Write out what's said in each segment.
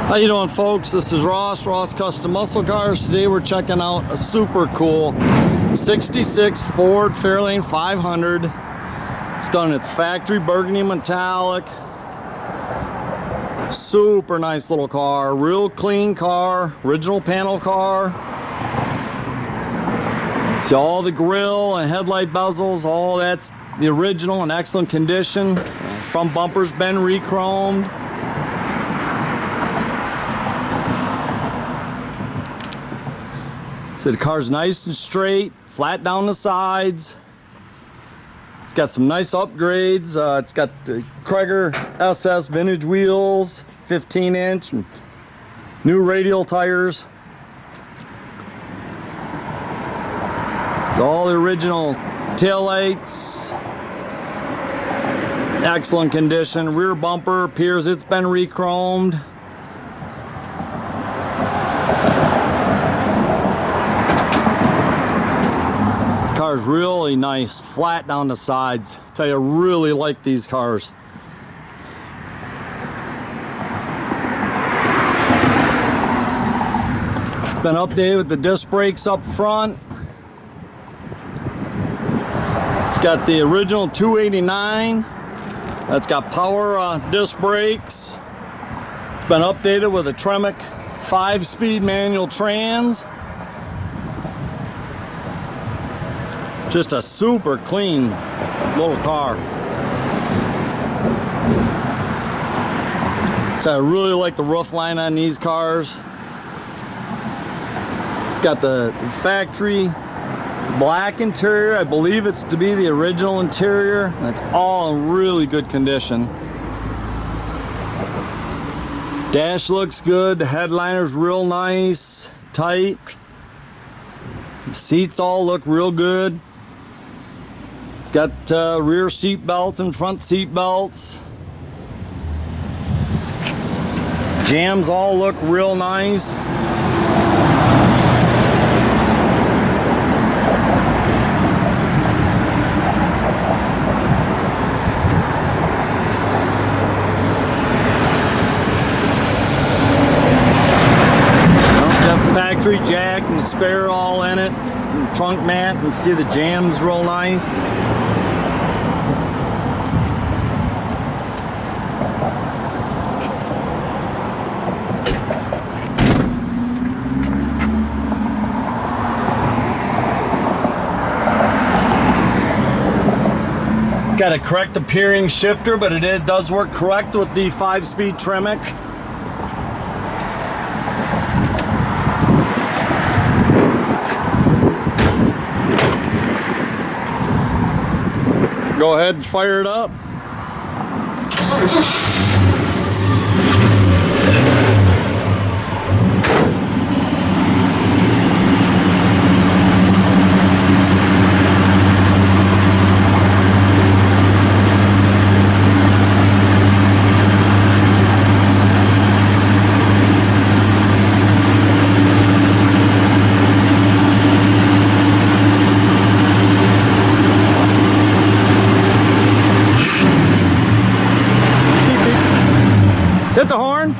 How you doing, folks? This is Ross Custom Muscle Cars. Today we're checking out a super cool 66 Ford Fairlane 500. It's done its factory burgundy metallic. Super nice little car, real clean car, original panel car. See all the grille and headlight bezels, all that's the original in excellent condition. Front bumper's been re-chromed. So the car's nice and straight, flat down the sides. It's got some nice upgrades. It's got the Krieger SS vintage wheels, 15-inch, new radial tires. It's all the original taillights. Excellent condition. Rear bumper appears it's been re-chromed. Car's really nice, flat down the sides. Tell you, I really like these cars. It's been updated with the disc brakes up front. It's got the original 289. That's got power disc brakes. It's been updated with a Tremec 5-speed manual trans. Just a super clean little car. So I really like the roof line on these cars. It's got the factory black interior. I believe it's to be the original interior. It's all in really good condition. Dash looks good. The headliner's real nice, tight. The seats all look real good. It's got rear seat belts and front seat belts. Jams all look real nice. Factory jack and the spare all in it, and the trunk mat. You can see the jams real nice. Got a correct appearing shifter, but it does work correct with the 5-speed Tremec. Go ahead and fire it up. Hit the horn.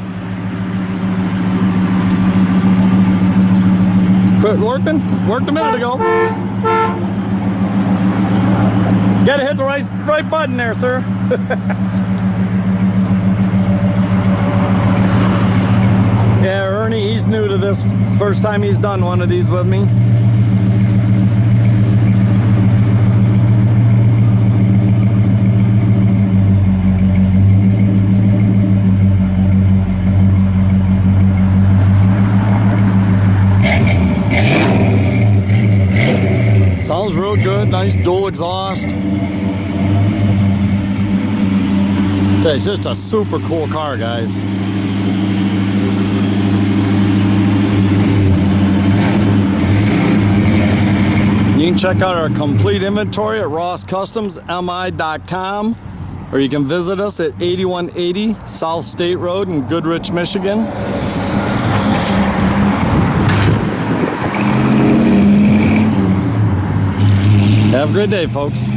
Quit working. Worked a minute ago. Gotta hit the right button there, sir. Yeah, Ernie, he's new to this. It's the first time he's done one of these with me. Sounds real good, nice dual exhaust. It's just a super cool car, guys. You can check out our complete inventory at rosscustomsmi.com, or you can visit us at 8180 South State Road in Goodrich, Michigan. Have a great day, folks.